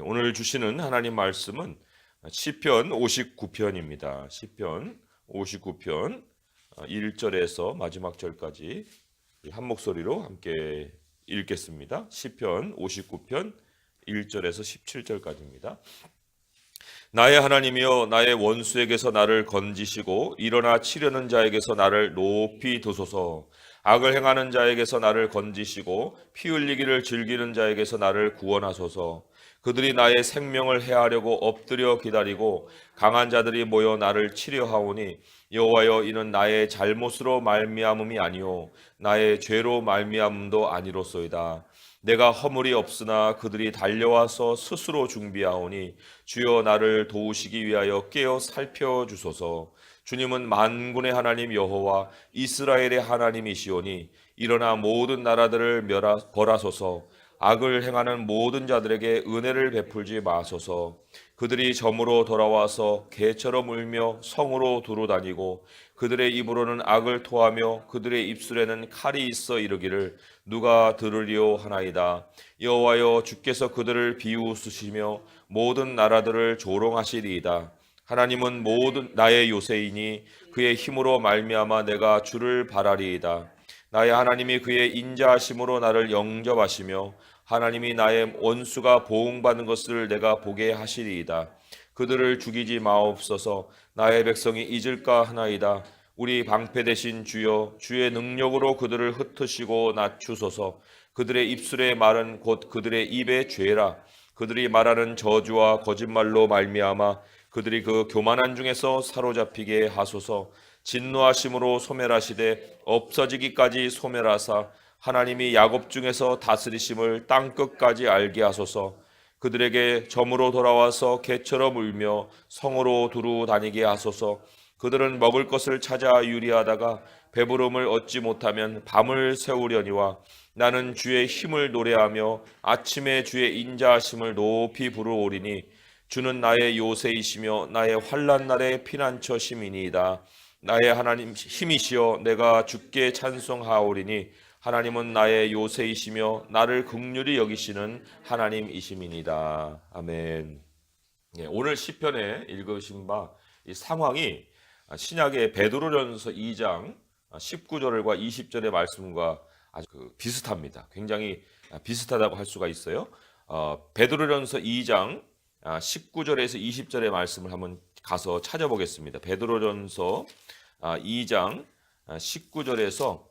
오늘 주시는 하나님 말씀은 시편 59편입니다. 시편 59편 1절에서 마지막 절까지 한 목소리로 함께 읽겠습니다. 시편 59편 1절에서 17절까지입니다. 나의 하나님이여, 나의 원수에게서 나를 건지시고 일어나 치려는 자에게서 나를 높이 두소서. 악을 행하는 자에게서 나를 건지시고 피 흘리기를 즐기는 자에게서 나를 구원하소서. 그들이 나의 생명을 해하려고 엎드려 기다리고 강한 자들이 모여 나를 치려하오니 여호와여, 이는 나의 잘못으로 말미암음이 아니요 나의 죄로 말미암음도 아니로소이다. 내가 허물이 없으나 그들이 달려와서 스스로 중비하오니 주여, 나를 도우시기 위하여 깨어 살펴주소서. 주님은 만군의 하나님 여호와 이스라엘의 하나님이시오니 일어나 모든 나라들을 벌하소서. 악을 행하는 모든 자들에게 은혜를 베풀지 마소서. 그들이 점으로 돌아와서 개처럼 울며 성으로 두루 다니고 그들의 입으로는 악을 토하며 그들의 입술에는 칼이 있어 이르기를 누가 들으리오 하나이다. 여호와여, 주께서 그들을 비웃으시며 모든 나라들을 조롱하시리이다. 하나님은 모든 나의 요새이니 그의 힘으로 말미암아 내가 주를 바라리이다. 나의 하나님이 그의 인자하심으로 나를 영접하시며 하나님이 나의 원수가 보응받는 것을 내가 보게 하시리이다. 그들을 죽이지 마옵소서. 나의 백성이 잊을까 하나이다. 우리 방패 되신 주여, 주의 능력으로 그들을 흩으시고 낮추소서. 그들의 입술의 말은 곧 그들의 입의 죄라. 그들이 말하는 저주와 거짓말로 말미암아 그들이 그 교만한 중에서 사로잡히게 하소서. 진노하심으로 소멸하시되 없어지기까지 소멸하사 하나님이 야곱 중에서 다스리심을 땅끝까지 알게 하소서. 그들에게 점으로 돌아와서 개처럼 울며 성으로 두루 다니게 하소서. 그들은 먹을 것을 찾아 유리하다가 배부름을 얻지 못하면 밤을 새우려니와 나는 주의 힘을 노래하며 아침에 주의 인자하심을 높이 부르오리니 주는 나의 요새이시며 나의 환난 날의 피난처 심이니이다. 나의 하나님 힘이시여, 내가 주께 찬송하오리니 하나님은 나의 요새이시며 나를 긍휼히 여기시는 하나님이심이니이다. 아멘. 오늘 시편에 읽으신 바 이 상황이 신약의 베드로전서 2장 19절과 20절의 말씀과 아주 비슷합니다. 굉장히 비슷하다고 할 수가 있어요. 베드로전서 2장 19절에서 20절의 말씀을 한번 가서 찾아보겠습니다. 베드로전서 2장 19절에서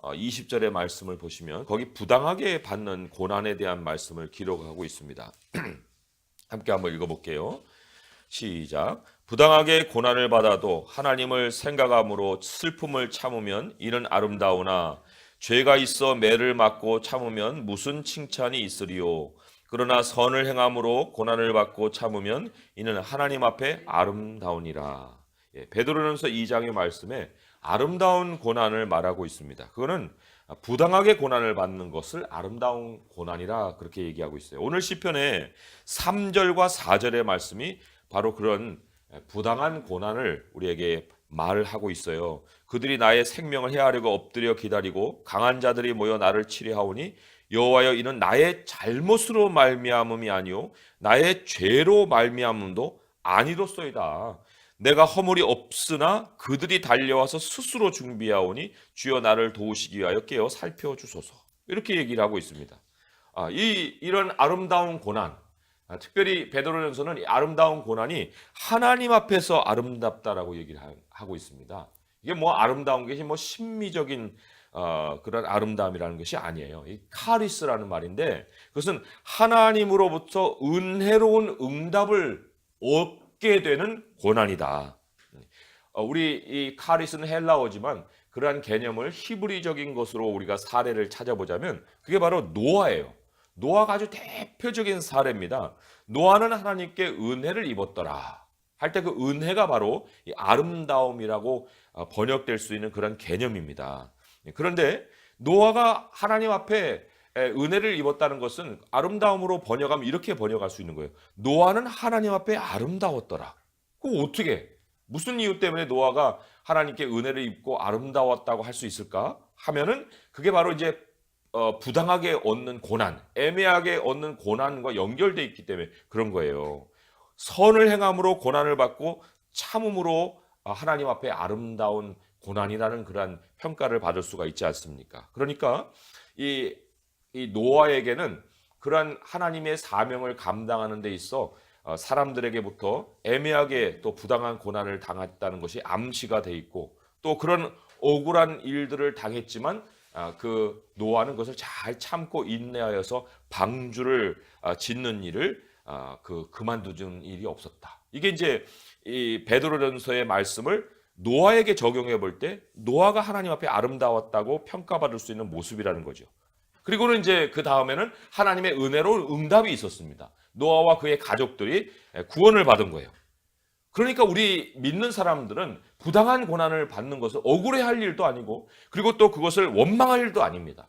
20절의 말씀을 보시면 거기 부당하게 받는 고난에 대한 말씀을 기록하고 있습니다. 함께 한번 읽어볼게요. 시작. 부당하게 고난을 받아도 하나님을 생각함으로 슬픔을 참으면 이는 아름다우나 죄가 있어 매를 맞고 참으면 무슨 칭찬이 있으리요. 그러나 선을 행함으로 고난을 받고 참으면 이는 하나님 앞에 아름다우니라. 베드로전서 2장의 말씀에 아름다운 고난을 말하고 있습니다. 그거는 부당하게 고난을 받는 것을 아름다운 고난이라 그렇게 얘기하고 있어요. 오늘 시편의 3절과 4절의 말씀이 바로 그런 부당한 고난을 우리에게 말을 하고 있어요. 그들이 나의 생명을 해하려고 엎드려 기다리고 강한 자들이 모여 나를 치려하오니 여호와여, 이는 나의 잘못으로 말미암음이 아니요 나의 죄로 말미암음도 아니로소이다. 내가 허물이 없으나 그들이 달려와서 스스로 중비하오니 주여, 나를 도우시기 위하여 깨어 살펴주소서. 이렇게 얘기를 하고 있습니다. 이런 아름다운 고난, 특별히 베드로전서는 이 아름다운 고난이 하나님 앞에서 아름답다라고 얘기를 하고 있습니다. 이게 뭐 아름다운 것이 뭐 심미적인 그런 아름다움이라는 것이 아니에요. 이 카리스라는 말인데 그것은 하나님으로부터 은혜로운 응답을 얻게 되는 고난이다. 우리 이 카리스는 헬라어지만 그러한 개념을 히브리적인 것으로 우리가 사례를 찾아보자면 그게 바로 노아예요. 노아가 아주 대표적인 사례입니다. 노아는 하나님께 은혜를 입었더라 할 때 그 은혜가 바로 이 아름다움이라고 번역될 수 있는 그런 개념입니다. 그런데 노아가 하나님 앞에 은혜를 입었다는 것은 아름다움으로 번역하면 이렇게 번역할 수 있는 거예요. 노아는 하나님 앞에 아름다웠더라. 그럼 어떻게, 무슨 이유 때문에 노아가 하나님께 은혜를 입고 아름다웠다고 할 수 있을까 하면은 그게 바로 이제 부당하게 얻는 고난, 애매하게 얻는 고난과 연결돼 있기 때문에 그런 거예요. 선을 행함으로 고난을 받고 참음으로 하나님 앞에 아름다운 고난이라는 그러한 평가를 받을 수가 있지 않습니까? 그러니까 이, 이 노아에게는 그러한 하나님의 사명을 감당하는 데 있어 사람들에게부터 애매하게 또 부당한 고난을 당했다는 것이 암시가 돼 있고, 또 그런 억울한 일들을 당했지만 그 노아는 그것을 잘 참고 인내하여서 방주를 짓는 일을 그만두는 일이 없었다. 이게 이제 이 베드로전서의 말씀을 노아에게 적용해 볼 때 노아가 하나님 앞에 아름다웠다고 평가받을 수 있는 모습이라는 거죠. 그리고는 이제 그 다음에는 하나님의 은혜로 응답이 있었습니다. 노아와 그의 가족들이 구원을 받은 거예요. 그러니까 우리 믿는 사람들은 부당한 고난을 받는 것을 억울해할 일도 아니고, 그리고 또 그것을 원망할 일도 아닙니다.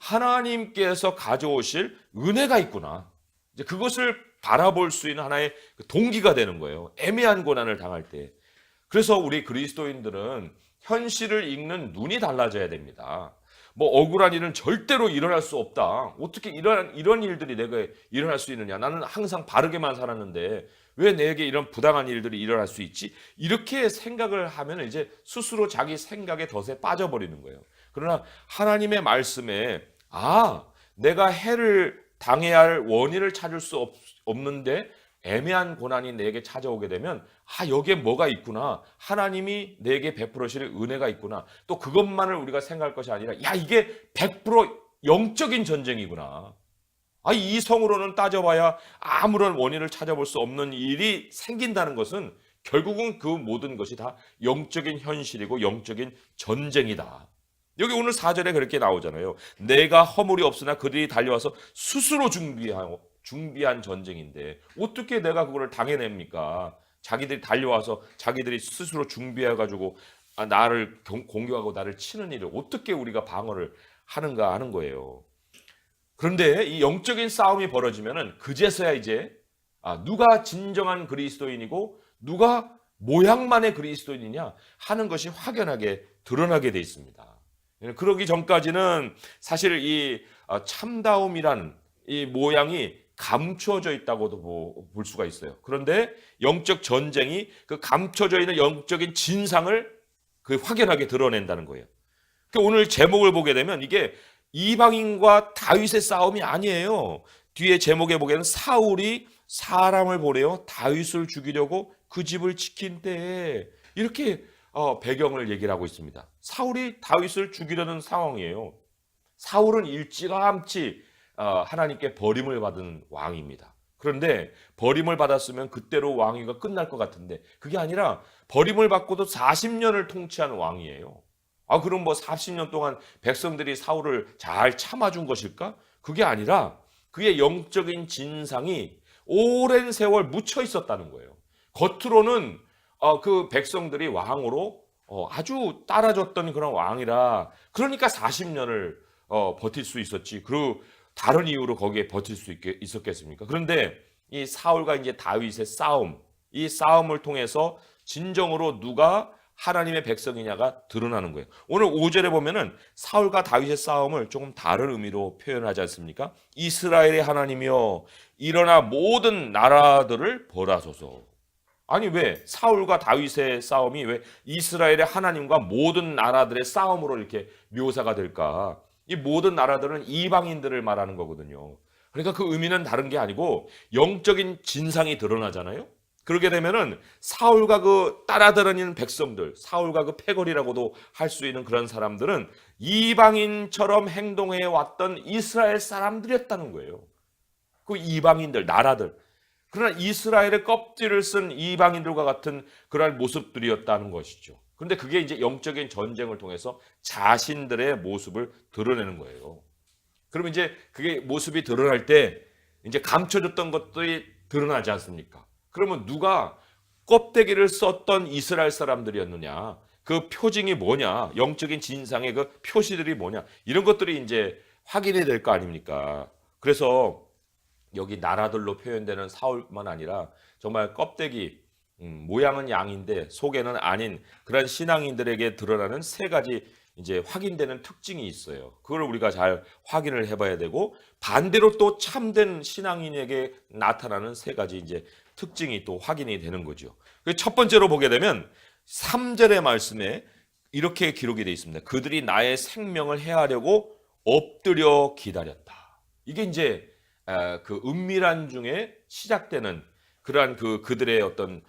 하나님께서 가져오실 은혜가 있구나. 이제 그것을 바라볼 수 있는 하나의 동기가 되는 거예요. 애매한 고난을 당할 때. 그래서 우리 그리스도인들은 현실을 읽는 눈이 달라져야 됩니다. 뭐 억울한 일은 절대로 일어날 수 없다. 어떻게 이런 일들이 내가 일어날 수 있느냐. 나는 항상 바르게만 살았는데 왜 내게 이런 부당한 일들이 일어날 수 있지? 이렇게 생각을 하면 이제 스스로 자기 생각에 덫에 빠져버리는 거예요. 그러나 하나님의 말씀에 내가 해를 당해야 할 원인을 찾을 수 없는데 애매한 고난이 내게 찾아오게 되면 여기에 뭐가 있구나. 하나님이 내게 베풀으실 은혜가 있구나. 또 그것만을 우리가 생각할 것이 아니라 이게 100% 영적인 전쟁이구나. 이성으로는 따져봐야 아무런 원인을 찾아볼 수 없는 일이 생긴다는 것은 결국은 그 모든 것이 다 영적인 현실이고 영적인 전쟁이다. 여기 오늘 4절에 그렇게 나오잖아요. 내가 허물이 없으나 그들이 달려와서 스스로 준비한 전쟁인데 어떻게 내가 그걸 당해냅니까? 자기들이 달려와서 자기들이 스스로 준비해가지고 나를 공격하고 나를 치는 일을 어떻게 우리가 방어를 하는가 하는 거예요. 그런데 이 영적인 싸움이 벌어지면은 그제서야 이제 누가 진정한 그리스도인이고 누가 모양만의 그리스도인이냐 하는 것이 확연하게 드러나게 돼 있습니다. 그러기 전까지는 사실 이 참다움이란 이 모양이 감추어져 있다고도 볼 수가 있어요. 그런데 영적 전쟁이 그 감춰져 있는 영적인 진상을 확연하게 드러낸다는 거예요. 오늘 제목을 보게 되면 이게 이방인과 다윗의 싸움이 아니에요. 뒤에 제목에 보기에는 사울이 사람을 보내어 다윗을 죽이려고 그 집을 지킨 때에 이렇게 배경을 얘기를 하고 있습니다. 사울이 다윗을 죽이려는 상황이에요. 사울은 일찌감치 하나님께 버림을 받은 왕입니다. 그런데 버림을 받았으면 그때로 왕위가 끝날 것 같은데 그게 아니라 버림을 받고도 40년을 통치한 왕이에요. 그럼 뭐 40년 동안 백성들이 사울을 잘 참아준 것일까? 그게 아니라 그의 영적인 진상이 오랜 세월 묻혀 있었다는 거예요. 겉으로는 그 백성들이 왕으로 아주 따라줬던 그런 왕이라 그러니까 40년을 버틸 수 있었지. 그리고 다른 이유로 거기에 버틸 수 있었겠습니까? 그런데 이 사울과 이제 다윗의 싸움, 이 싸움을 통해서 진정으로 누가 하나님의 백성이냐가 드러나는 거예요. 오늘 5절에 보면은 사울과 다윗의 싸움을 조금 다른 의미로 표현하지 않습니까? 이스라엘의 하나님이여 일어나 모든 나라들을 벌하소서. 아니 왜 사울과 다윗의 싸움이 왜 이스라엘의 하나님과 모든 나라들의 싸움으로 이렇게 묘사가 될까? 이 모든 나라들은 이방인들을 말하는 거거든요. 그러니까 그 의미는 다른 게 아니고 영적인 진상이 드러나잖아요. 그렇게 되면은 사울과 그 따라다니는 백성들, 사울과 그 패거리라고도 할 수 있는 그런 사람들은 이방인처럼 행동해 왔던 이스라엘 사람들이었다는 거예요. 그 이방인들, 나라들. 그러나 이스라엘의 껍질을 쓴 이방인들과 같은 그런 모습들이었다는 것이죠. 그런데 그게 이제 영적인 전쟁을 통해서 자신들의 모습을 드러내는 거예요. 그러면 이제 그게 모습이 드러날 때 이제 감춰졌던 것들이 드러나지 않습니까? 그러면 누가 껍데기를 썼던 이스라엘 사람들이었느냐? 그 표징이 뭐냐? 영적인 진상의 그 표시들이 뭐냐? 이런 것들이 이제 확인이 될 거 아닙니까? 그래서 여기 나라들로 표현되는 사울만 아니라 정말 껍데기, 모양은 양인데 속에는 아닌 그런 신앙인들에게 드러나는 세 가지 이제 확인되는 특징이 있어요. 그걸 우리가 잘 확인을 해봐야 되고, 반대로 또 참된 신앙인에게 나타나는 세 가지 이제 특징이 또 확인이 되는 거죠. 첫 번째로 보게 되면 3절의 말씀에 이렇게 기록이 되어 있습니다. 그들이 나의 생명을 해하려고 엎드려 기다렸다. 이게 이제 그 은밀한 중에 시작되는 그러한 그들의 어떤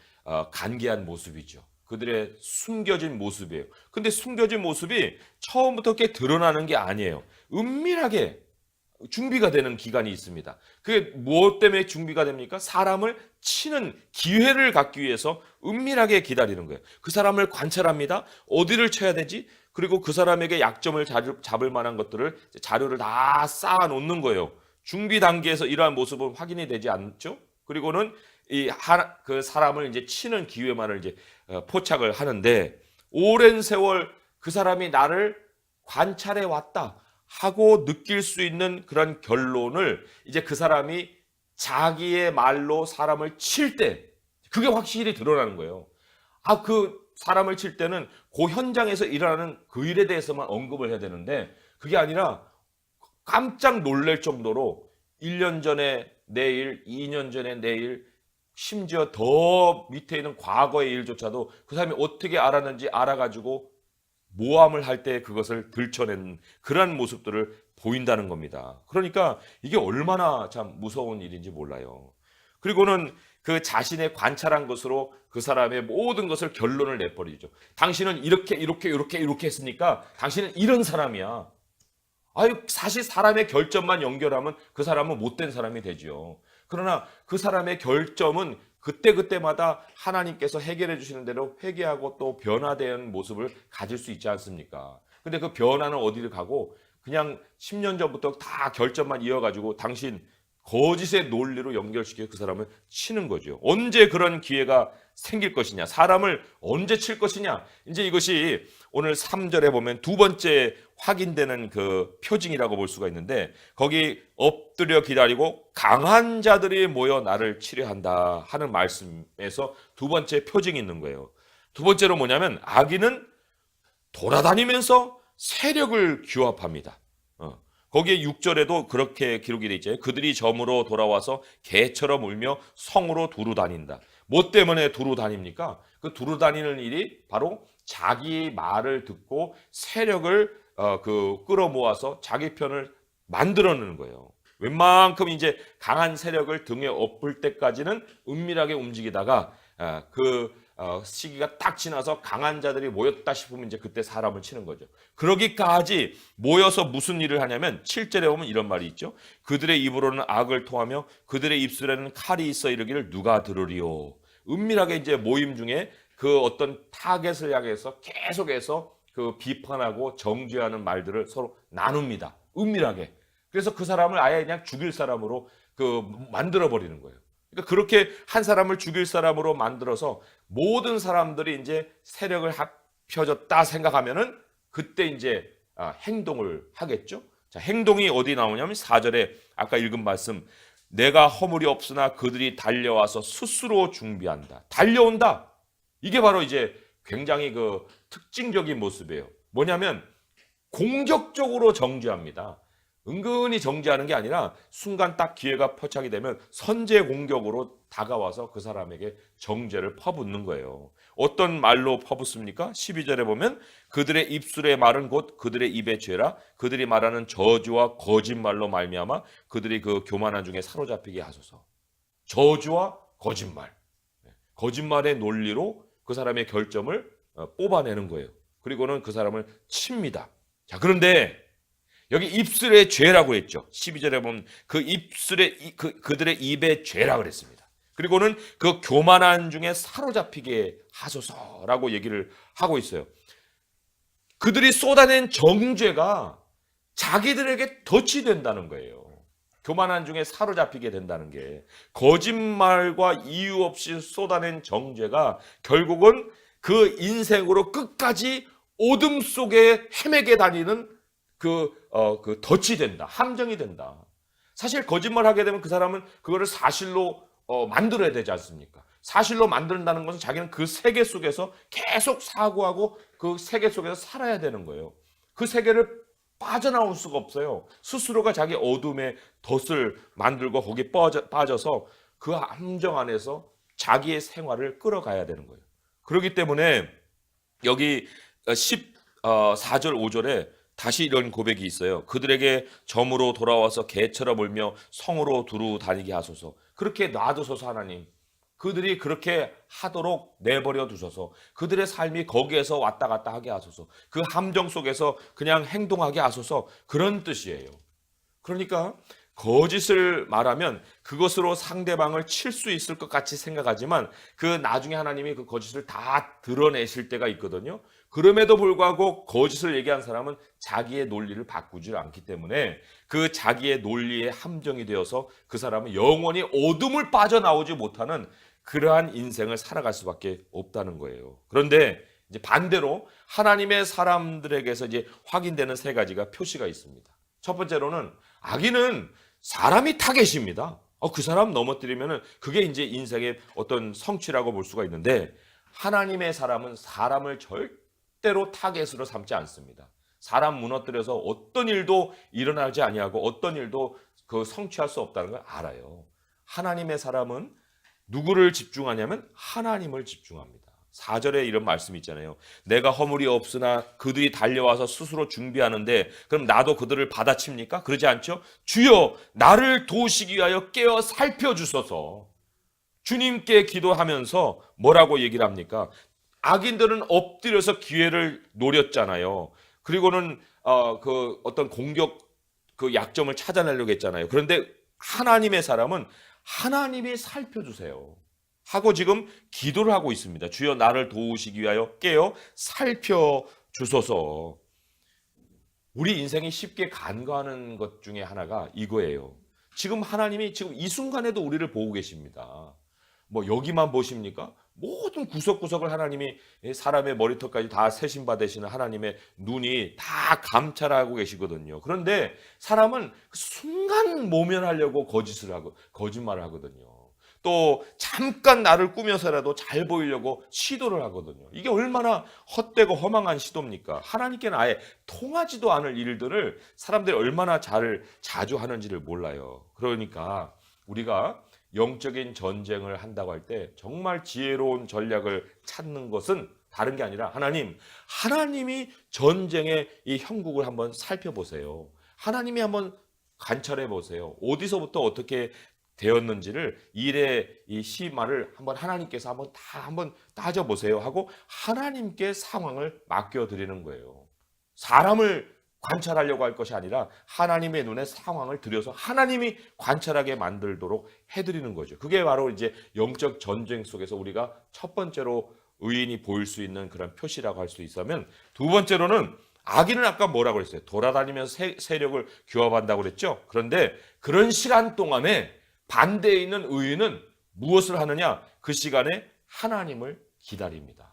간계한 모습이죠. 그들의 숨겨진 모습이에요. 근데 숨겨진 모습이 처음부터 이렇게 드러나는 게 아니에요. 은밀하게 준비가 되는 기간이 있습니다. 그게 무엇 때문에 준비가 됩니까? 사람을 치는 기회를 갖기 위해서 은밀하게 기다리는 거예요. 그 사람을 관찰합니다. 어디를 쳐야 되지? 그리고 그 사람에게 약점을 잡을 만한 것들을 자료를 다 쌓아 놓는 거예요. 준비 단계에서 이러한 모습은 확인이 되지 않죠. 그리고는 그 사람을 이제 치는 기회만을 이제 포착을 하는데, 오랜 세월 그 사람이 나를 관찰해 왔다 하고 느낄 수 있는 그런 결론을 이제 그 사람이 자기의 말로 사람을 칠 때 그게 확실히 드러나는 거예요. 그 사람을 칠 때는 그 현장에서 일어나는 그 일에 대해서만 언급을 해야 되는데, 그게 아니라 깜짝 놀랄 정도로 1년 전에 내 일, 2년 전에 내 일, 심지어 더 밑에 있는 과거의 일조차도 그 사람이 어떻게 알았는지 알아가지고 모함을 할 때 그것을 들춰낸 그러한 모습들을 보인다는 겁니다. 그러니까 이게 얼마나 참 무서운 일인지 몰라요. 그리고는 그 자신의 관찰한 것으로 그 사람의 모든 것을 결론을 내버리죠. 당신은 이렇게 했으니까 당신은 이런 사람이야. 사실 사람의 결점만 연결하면 그 사람은 못된 사람이 되죠. 그러나 그 사람의 결점은 그때그때마다 하나님께서 해결해 주시는 대로 회개하고 또 변화되는 모습을 가질 수 있지 않습니까? 근데 그 변화는 어디를 가고 그냥 10년 전부터 다 결점만 이어가지고 당신 거짓의 논리로 연결시켜 그 사람을 치는 거죠. 언제 그런 기회가 생길 것이냐, 사람을 언제 칠 것이냐, 이제 이것이 오늘 3절에 보면 두 번째 확인되는 그 표징이라고 볼 수가 있는데, 거기 엎드려 기다리고 강한 자들이 모여 나를 치려 한다 하는 말씀에서 두 번째 표징이 있는 거예요. 두 번째로 뭐냐면, 악인은 돌아다니면서 세력을 규합합니다. 거기에 6절에도 그렇게 기록이 되어 있죠. 그들이 점으로 돌아와서 개처럼 울며 성으로 두루 다닌다. 뭐 때문에 두루 다닙니까? 그 두루 다니는 일이 바로 자기 말을 듣고 세력을 끌어모아서 자기 편을 만들어내는 거예요. 웬만큼 이제 강한 세력을 등에 업을 때까지는 은밀하게 움직이다가 시기가 딱 지나서 강한 자들이 모였다 싶으면 이제 그때 사람을 치는 거죠. 그러기까지 모여서 무슨 일을 하냐면 7절에 보면 이런 말이 있죠. 그들의 입으로는 악을 토하며 그들의 입술에는 칼이 있어 이르기를 누가 들으리요. 은밀하게 이제 모임 중에 그 어떤 타겟을 향해서 계속해서 그 비판하고 정죄하는 말들을 서로 나눕니다. 은밀하게. 그래서 그 사람을 아예 그냥 죽일 사람으로 만들어 버리는 거예요. 그러니까 그렇게 한 사람을 죽일 사람으로 만들어서 모든 사람들이 이제 세력을 합쳐졌다 생각하면은 그때 이제 행동을 하겠죠. 자, 행동이 어디 나오냐면 4절에 아까 읽은 말씀, 내가 허물이 없으나 그들이 달려와서 스스로 준비한다. 달려온다. 이게 바로 이제 굉장히 그 특징적인 모습이에요. 뭐냐면 공격적으로 정죄합니다. 은근히 정죄하는 게 아니라 순간 딱 기회가 포착이 되면 선제 공격으로 다가와서 그 사람에게 정죄를 퍼붓는 거예요. 어떤 말로 퍼붓습니까? 12절에 보면 그들의 입술의 말은 곧 그들의 입의 죄라 그들이 말하는 저주와 거짓말로 말미암아 그들이 그 교만한 중에 사로잡히게 하소서. 저주와 거짓말. 거짓말의 논리로 그 사람의 결점을 뽑아내는 거예요. 그리고는 그 사람을 칩니다. 자, 그런데 여기 입술의 죄라고 했죠. 12절에 보면 그 입술의 그들의 입의 죄라 그랬습니다. 그리고는 그 교만한 중에 사로잡히게 하소서라고 얘기를 하고 있어요. 그들이 쏟아낸 정죄가 자기들에게 덫이 된다는 거예요. 교만한 중에 사로잡히게 된다는 게, 거짓말과 이유 없이 쏟아낸 정죄가 결국은 그 인생으로 끝까지 어둠 속에 헤매게 다니는 그 덫이 된다. 함정이 된다. 사실 거짓말하게 되면 그 사람은 그거를 사실로 만들어야 되지 않습니까? 사실로 만든다는 것은 자기는 그 세계 속에서 계속 사고하고 그 세계 속에서 살아야 되는 거예요. 그 세계를 빠져나올 수가 없어요. 스스로가 자기 어둠의 덫을 만들고 거기에 빠져서 그 함정 안에서 자기의 생활을 끌어가야 되는 거예요. 그렇기 때문에 여기 14절 5절에 다시 이런 고백이 있어요. 그들에게 점으로 돌아와서 개처럼 울며 성으로 두루 다니게 하소서. 그렇게 놔두소서 하나님. 그들이 그렇게 하도록 내버려 두셔서 그들의 삶이 거기에서 왔다 갔다 하게 하소서. 그 함정 속에서 그냥 행동하게 하소서. 그런 뜻이에요. 그러니까 거짓을 말하면 그것으로 상대방을 칠 수 있을 것 같이 생각하지만 그 나중에 하나님이 그 거짓을 다 드러내실 때가 있거든요. 그럼에도 불구하고 거짓을 얘기한 사람은 자기의 논리를 바꾸지 않기 때문에 그 자기의 논리의 함정이 되어서 그 사람은 영원히 어둠을 빠져나오지 못하는 그러한 인생을 살아갈 수밖에 없다는 거예요. 그런데 이제 반대로 하나님의 사람들에게서 이제 확인되는 세 가지가 표시가 있습니다. 첫 번째로는 악인은 사람이 타겟입니다. 그 사람 넘어뜨리면은 그게 이제 인생의 어떤 성취라고 볼 수가 있는데 하나님의 사람은 사람을 절대로 타겟으로 삼지 않습니다. 사람 무너뜨려서 어떤 일도 일어나지 아니하고 어떤 일도 그 성취할 수 없다는 걸 알아요. 하나님의 사람은 누구를 집중하냐면 하나님을 집중합니다. 4절에 이런 말씀이 있잖아요. 내가 허물이 없으나 그들이 달려와서 스스로 준비하는데 그럼 나도 그들을 받아칩니까? 그러지 않죠? 주여 나를 도우시기 위하여 깨어 살펴주소서. 주님께 기도하면서 뭐라고 얘기를 합니까? 악인들은 엎드려서 기회를 노렸잖아요. 그리고는 그 어떤 공격 그 약점을 찾아내려고 했잖아요. 그런데 하나님의 사람은 하나님이 살펴주세요 하고 지금 기도를 하고 있습니다. 주여 나를 도우시기 위하여 깨어 살펴주소서. 우리 인생이 쉽게 간과하는 것 중에 하나가 이거예요. 지금 하나님이 지금 이 순간에도 우리를 보고 계십니다. 뭐 여기만 보십니까? 모든 구석구석을 하나님이 사람의 머리털까지 다 세심받으시는 하나님의 눈이 다 감찰하고 계시거든요. 그런데 사람은 순간 모면하려고 거짓말을 하거든요. 또 잠깐 나를 꾸며서라도 잘 보이려고 시도를 하거든요. 이게 얼마나 헛되고 허망한 시도입니까? 하나님께는 아예 통하지도 않을 일들을 사람들이 얼마나 자주 하는지를 몰라요. 그러니까 우리가 영적인 전쟁을 한다고 할 때 정말 지혜로운 전략을 찾는 것은 다른 게 아니라 하나님이 전쟁의 이 형국을 한번 살펴보세요. 하나님이 한번 관찰해 보세요. 어디서부터 어떻게 되었는지를 일의 이 시마를 한번 하나님께서 한번 따져보세요 하고 하나님께 상황을 맡겨드리는 거예요. 사람을 관찰하려고 할 것이 아니라 하나님의 눈에 상황을 들여서 하나님이 관찰하게 만들도록 해드리는 거죠. 그게 바로 이제 영적 전쟁 속에서 우리가 첫 번째로 의인이 보일 수 있는 그런 표시라고 할 수 있으면, 두 번째로는 악인은 아까 뭐라고 그랬어요? 돌아다니면서 세력을 규합한다고 그랬죠. 그런데 그런 시간 동안에 반대에 있는 의인은 무엇을 하느냐? 그 시간에 하나님을 기다립니다.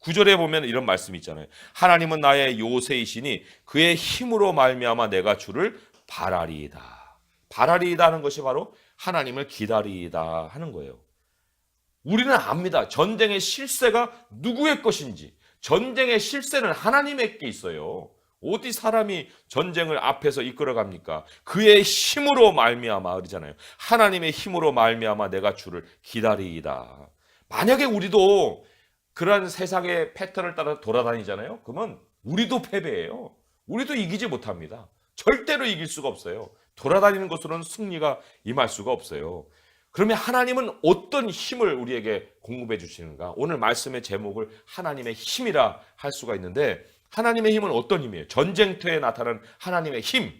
9절에 보면 이런 말씀이 있잖아요. 하나님은 나의 요새이시니 그의 힘으로 말미암아 내가 주를 바라리이다. 바라리이다 하는 것이 바로 하나님을 기다리이다 하는 거예요. 우리는 압니다. 전쟁의 실세가 누구의 것인지. 전쟁의 실세는 하나님에게 있어요. 어디 사람이 전쟁을 앞에서 이끌어갑니까? 그의 힘으로 말미암아 그러잖아요. 하나님의 힘으로 말미암아 내가 주를 기다리이다. 만약에 우리도 그런 세상의 패턴을 따라 돌아다니잖아요. 그러면 우리도 패배해요. 우리도 이기지 못합니다. 절대로 이길 수가 없어요. 돌아다니는 것으로는 승리가 임할 수가 없어요. 그러면 하나님은 어떤 힘을 우리에게 공급해 주시는가? 오늘 말씀의 제목을 하나님의 힘이라 할 수가 있는데, 하나님의 힘은 어떤 힘이에요? 전쟁터에 나타나는 하나님의 힘.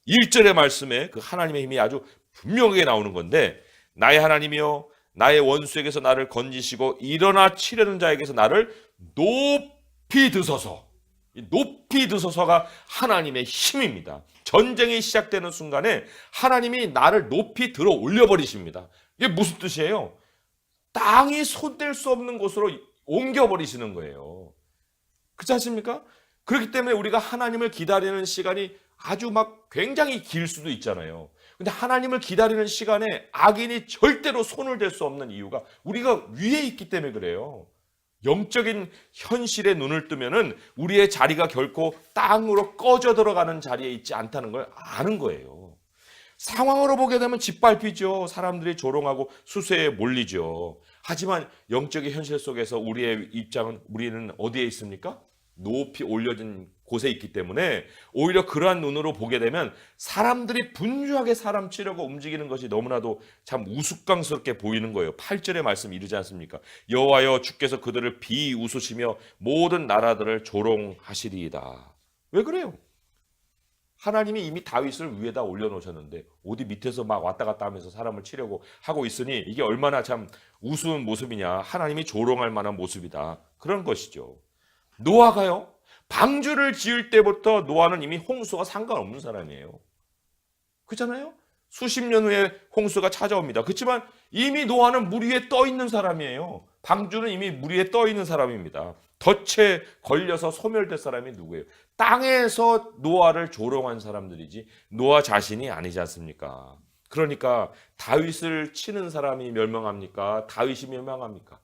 1절의 말씀에 그 하나님의 힘이 아주 분명하게 나오는 건데, 나의 하나님이여 나의 원수에게서 나를 건지시고 일어나 치려는 자에게서 나를 높이 드소서. 높이 드소서가 하나님의 힘입니다. 전쟁이 시작되는 순간에 하나님이 나를 높이 들어 올려버리십니다. 이게 무슨 뜻이에요? 땅이 손댈 수 없는 곳으로 옮겨버리시는 거예요. 그렇지 않습니까? 그렇기 때문에 우리가 하나님을 기다리는 시간이 아주 막 굉장히 길 수도 있잖아요. 근데 하나님을 기다리는 시간에 악인이 절대로 손을 댈 수 없는 이유가 우리가 위에 있기 때문에 그래요. 영적인 현실에 눈을 뜨면은 우리의 자리가 결코 땅으로 꺼져 들어가는 자리에 있지 않다는 걸 아는 거예요. 상황으로 보게 되면 짓밟히죠. 사람들이 조롱하고 수세에 몰리죠. 하지만 영적인 현실 속에서 우리의 입장은, 우리는 어디에 있습니까? 높이 올려진 곳에 있기 때문에 오히려 그러한 눈으로 보게 되면 사람들이 분주하게 사람 치려고 움직이는 것이 너무나도 참 우스꽝스럽게 보이는 거예요. 8절의 말씀 이르지 않습니까? 여호와여 주께서 그들을 비웃으시며 모든 나라들을 조롱하시리이다. 왜 그래요? 하나님이 이미 다윗을 위에다 올려놓으셨는데 어디 밑에서 막 왔다 갔다 하면서 사람을 치려고 하고 있으니 이게 얼마나 참 우스운 모습이냐. 하나님이 조롱할 만한 모습이다. 그런 것이죠. 노아가요. 방주를 지을 때부터 노아는 이미 홍수와 상관없는 사람이에요. 그렇잖아요? 수십 년 후에 홍수가 찾아옵니다. 그렇지만 이미 노아는 물 위에 떠 있는 사람이에요. 방주는 이미 물 위에 떠 있는 사람입니다. 덫에 걸려서 소멸될 사람이 누구예요? 땅에서 노아를 조롱한 사람들이지 노아 자신이 아니지 않습니까? 그러니까 다윗을 치는 사람이 멸망합니까? 다윗이 멸망합니까?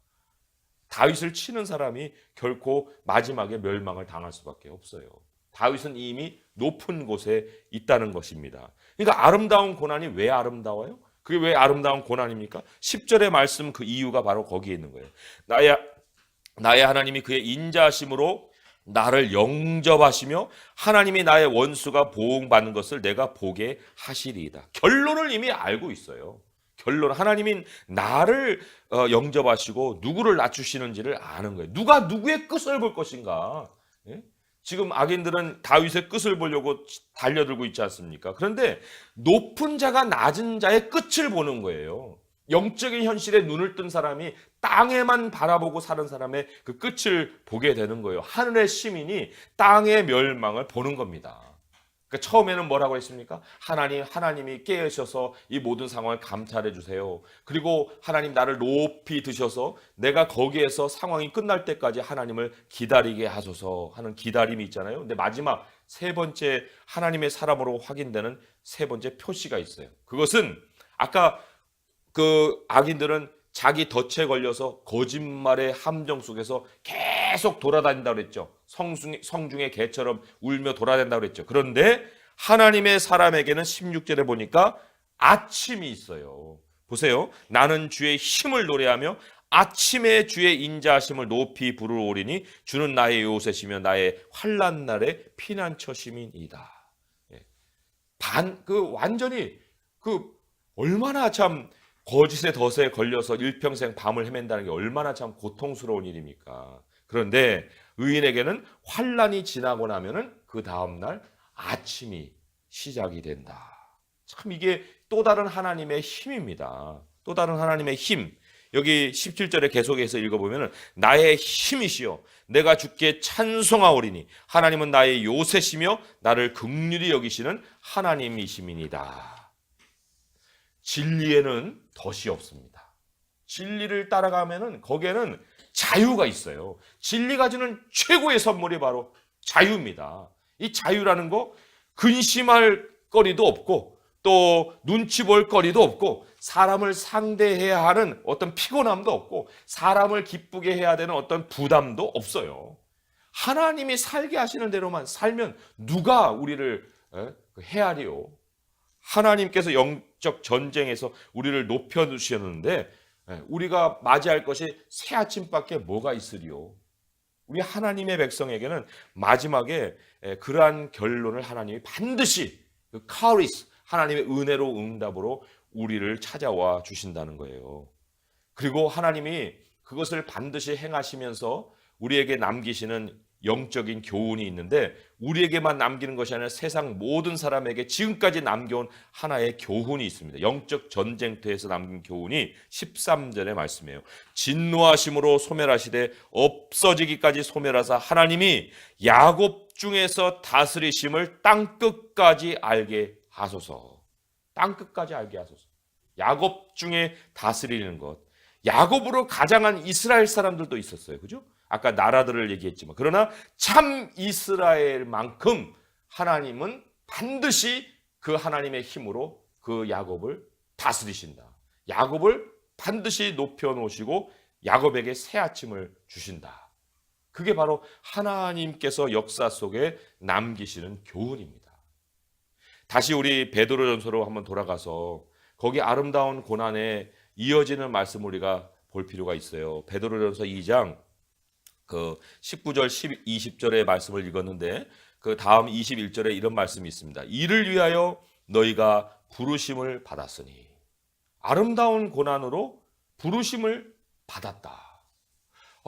다윗을 치는 사람이 결코 마지막에 멸망을 당할 수밖에 없어요. 다윗은 이미 높은 곳에 있다는 것입니다. 그러니까 아름다운 고난이 왜 아름다워요? 그게 왜 아름다운 고난입니까? 10절의 말씀 그 이유가 바로 거기에 있는 거예요. 나의 하나님이 그의 인자하심으로 나를 영접하시며 하나님이 나의 원수가 보응받는 것을 내가 보게 하시리이다. 결론을 이미 알고 있어요. 결론, 하나님이 나를 영접하시고 누구를 낮추시는지를 아는 거예요. 누가 누구의 끝을 볼 것인가? 예? 지금 악인들은 다윗의 끝을 보려고 달려들고 있지 않습니까? 그런데 높은 자가 낮은 자의 끝을 보는 거예요. 영적인 현실에 눈을 뜬 사람이 땅에만 바라보고 사는 사람의 그 끝을 보게 되는 거예요. 하늘의 시민이 땅의 멸망을 보는 겁니다. 그러니까 처음에는 뭐라고 했습니까? 하나님이 깨우셔서 이 모든 상황을 감찰해 주세요. 그리고 하나님 나를 높이 드셔서 내가 거기에서 상황이 끝날 때까지 하나님을 기다리게 하소서 하는 기다림이 있잖아요. 근데 마지막 세 번째 하나님의 사람으로 확인되는 세 번째 표시가 있어요. 그것은 아까 그 악인들은 자기 덫에 걸려서 거짓말의 함정 속에서 계속 돌아다닌다고 그랬죠. 성중의 개처럼 울며 돌아다닌다고 그랬죠. 그런데 하나님의 사람에게는 16절에 보니까 아침이 있어요. 보세요. 나는 주의 힘을 노래하며 아침에 주의 인자하심을 높이 부르오리니 주는 나의 요새시며 나의 환난 날의 피난처심이니이다. 완전히 얼마나 참 거짓의 덫에 걸려서 일평생 밤을 헤맨다는 게 얼마나 참 고통스러운 일입니까? 그런데 의인에게는 환난이 지나고 나면은 그 다음날 아침이 시작이 된다. 참 이게 또 다른 하나님의 힘입니다. 또 다른 하나님의 힘. 여기 17절에 계속해서 읽어보면은 나의 힘이시여 내가 주께 찬송하오리니 하나님은 나의 요새시며 나를 긍휼히 여기시는 하나님이심이니이다. 진리에는 덫이 없습니다. 진리를 따라가면은 거기에는 자유가 있어요. 진리가 주는 최고의 선물이 바로 자유입니다. 이 자유라는 거 근심할 거리도 없고 또 눈치 볼 거리도 없고 사람을 상대해야 하는 어떤 피곤함도 없고 사람을 기쁘게 해야 되는 어떤 부담도 없어요. 하나님이 살게 하시는 대로만 살면 누가 우리를 헤아리요? 하나님께서 영적 전쟁에서 우리를 높여주셨는데 우리가 맞이할 것이 새 아침밖에 뭐가 있으리요? 우리 하나님의 백성에게는 마지막에 그러한 결론을 하나님이 반드시 그 카리스 하나님의 은혜로 응답으로 우리를 찾아와 주신다는 거예요. 그리고 하나님이 그것을 반드시 행하시면서 우리에게 남기시는 영적인 교훈이 있는데 우리에게만 남기는 것이 아니라 세상 모든 사람에게 지금까지 남겨온 하나의 교훈이 있습니다. 영적 전쟁터에서 남긴 교훈이 13절의 말씀이에요. 진노하심으로 소멸하시되 없어지기까지 소멸하사 하나님이 야곱 중에서 다스리심을 땅끝까지 알게 하소서. 땅끝까지 알게 하소서. 야곱 중에 다스리는 것. 야곱으로 가장한 이스라엘 사람들도 있었어요. 그죠? 아까 나라들을 얘기했지만 그러나 참 이스라엘만큼 하나님은 반드시 그 하나님의 힘으로 그 야곱을 다스리신다. 야곱을 반드시 높여놓으시고 야곱에게 새 아침을 주신다. 그게 바로 하나님께서 역사 속에 남기시는 교훈입니다. 다시 우리 베드로전서로 한번 돌아가서 거기 아름다운 고난에 이어지는 말씀을 우리가 볼 필요가 있어요. 베드로전서 2장 그 19절, 20절의 말씀을 읽었는데 그 다음 21절에 이런 말씀이 있습니다. 이를 위하여 너희가 부르심을 받았으니. 아름다운 고난으로 부르심을 받았다.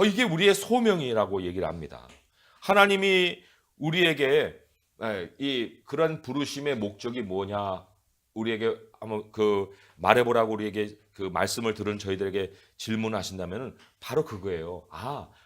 이게 우리의 소명이라고 얘기를 합니다. 하나님이 우리에게 그런 부르심의 목적이 뭐냐, 우리에게 한번 말해보라고 우리에게 그 말씀을 들은 저희들에게 질문하신다면 바로 그거예요.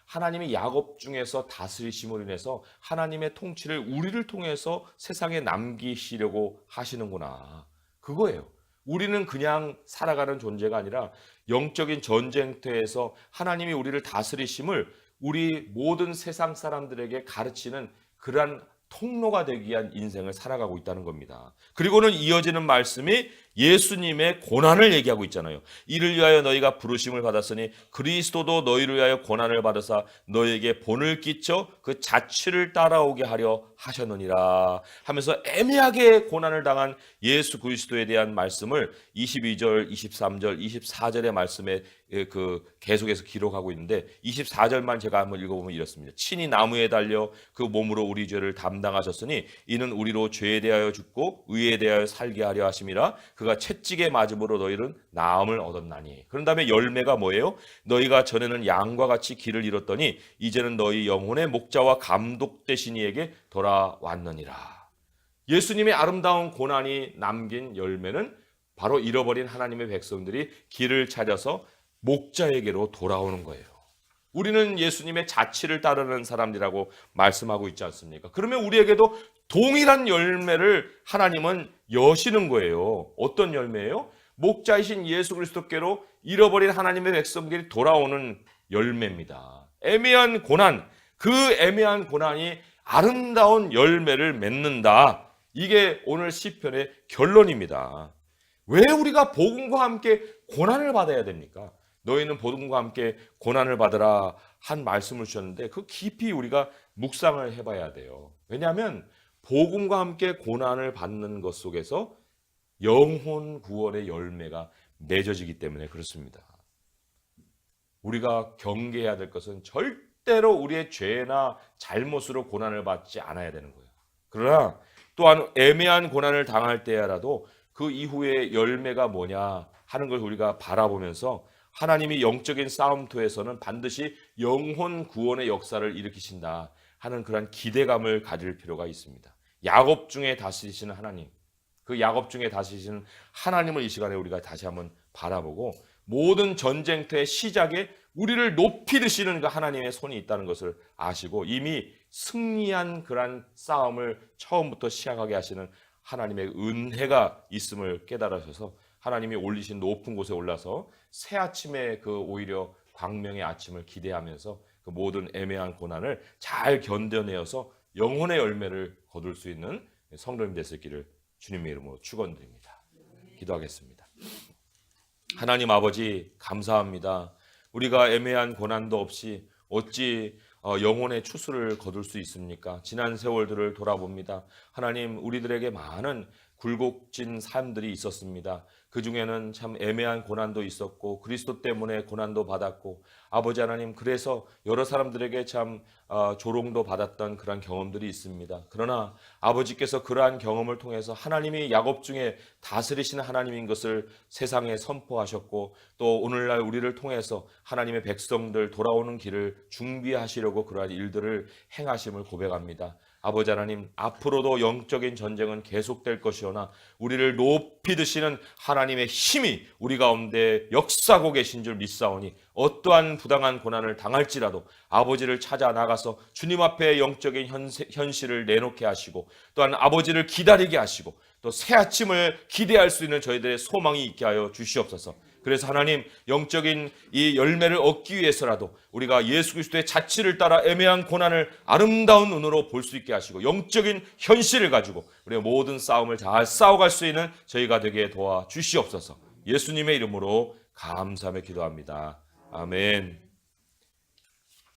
하나님이 야곱 중에서 다스리심으로 인해서 하나님의 통치를 우리를 통해서 세상에 남기시려고 하시는구나. 그거예요. 우리는 그냥 살아가는 존재가 아니라 영적인 전쟁터에서 하나님이 우리를 다스리심을 우리 모든 세상 사람들에게 가르치는 그러한 통로가 되기 위한 인생을 살아가고 있다는 겁니다. 그리고는 이어지는 말씀이 예수님의 고난을 얘기하고 있잖아요. 이를 위하여 너희가 부르심을 받았으니 그리스도도 너희를 위하여 고난을 받으사 너희에게 본을 끼쳐 그 자취를 따라오게 하려 하셨느니라 하면서 애매하게 고난을 당한 예수 그리스도에 대한 말씀을 22절, 23절, 24절의 말씀에 계속해서 기록하고 있는데 24절만 제가 한번 읽어보면 이렇습니다. 친히 나무에 달려 그 몸으로 우리 죄를 담당하셨으니 이는 우리로 죄에 대하여 죽고 의에 대하여 살게 하려 하심이라. 그가 채찍에 맞음으로 너희는 나음을 얻었나니. 그런 다음에 열매가 뭐예요? 너희가 전에는 양과 같이 길을 잃었더니 이제는 너희 영혼의 목자와 감독 되신 이에게 돌아왔느니라. 예수님의 아름다운 고난이 남긴 열매는 바로 잃어버린 하나님의 백성들이 길을 찾아서 목자에게로 돌아오는 거예요. 우리는 예수님의 자취를 따르는 사람들이라고 말씀하고 있지 않습니까? 그러면 우리에게도 동일한 열매를 하나님은 여시는 거예요. 어떤 열매예요? 목자이신 예수 그리스도께로 잃어버린 하나님의 백성들이 돌아오는 열매입니다. 애매한 고난, 그 애매한 고난이 아름다운 열매를 맺는다. 이게 오늘 시편의 결론입니다. 왜 우리가 복음과 함께 고난을 받아야 됩니까? 너희는 복음과 함께 고난을 받으라 한 말씀을 주셨는데 그 깊이 우리가 묵상을 해봐야 돼요. 왜냐하면 복음과 함께 고난을 받는 것 속에서 영혼 구원의 열매가 맺어지기 때문에 그렇습니다. 우리가 경계해야 될 것은 절대로 우리의 죄나 잘못으로 고난을 받지 않아야 되는 거예요. 그러나 또한 애매한 고난을 당할 때라도 그 이후의 열매가 뭐냐 하는 걸 우리가 바라보면서 하나님이 영적인 싸움터에서는 반드시 영혼 구원의 역사를 일으키신다 하는 그런 기대감을 가질 필요가 있습니다. 야곱 중에 다스리시는 하나님, 그 야곱 중에 다스리시는 하나님을 이 시간에 우리가 다시 한번 바라보고 모든 전쟁터의 시작에 우리를 높이 드시는 그 하나님의 손이 있다는 것을 아시고 이미 승리한 그런 싸움을 처음부터 시작하게 하시는 하나님의 은혜가 있음을 깨달으셔서 하나님이 올리신 높은 곳에 올라서 새 아침의 그 오히려 광명의 아침을 기대하면서 그 모든 애매한 고난을 잘 견뎌내어서 영혼의 열매를 거둘 수 있는 성도님 되시기를 주님의 이름으로 축원드립니다. 기도하겠습니다. 하나님 아버지 감사합니다. 우리가 애매한 고난도 없이 어찌 영혼의 추수를 거둘 수 있습니까? 지난 세월들을 돌아봅니다. 하나님 우리들에게 많은 굴곡진 삶들이 있었습니다. 그 중에는 참 애매한 고난도 있었고 그리스도 때문에 고난도 받았고 아버지 하나님 그래서 여러 사람들에게 참 조롱도 받았던 그런 경험들이 있습니다. 그러나 아버지께서 그러한 경험을 통해서 하나님이 야곱 중에 다스리시는 하나님인 것을 세상에 선포하셨고 또 오늘날 우리를 통해서 하나님의 백성들 돌아오는 길을 준비하시려고 그러한 일들을 행하심을 고백합니다. 아버지 하나님 앞으로도 영적인 전쟁은 계속될 것이오나 우리를 높이 드시는 하나님의 힘이 우리 가운데 역사하고 계신 줄 믿사오니 어떠한 부당한 고난을 당할지라도 아버지를 찾아 나가서 주님 앞에 영적인 현실을 내놓게 하시고 또한 아버지를 기다리게 하시고 또 새 아침을 기대할 수 있는 저희들의 소망이 있게 하여 주시옵소서. 그래서 하나님 영적인 이 열매를 얻기 위해서라도 우리가 예수 그리스도의 자취를 따라 애매한 고난을 아름다운 눈으로 볼 수 있게 하시고 영적인 현실을 가지고 우리의 모든 싸움을 잘 싸워갈 수 있는 저희가 되게 도와 주시옵소서. 예수님의 이름으로 감사하며 기도합니다. 아멘.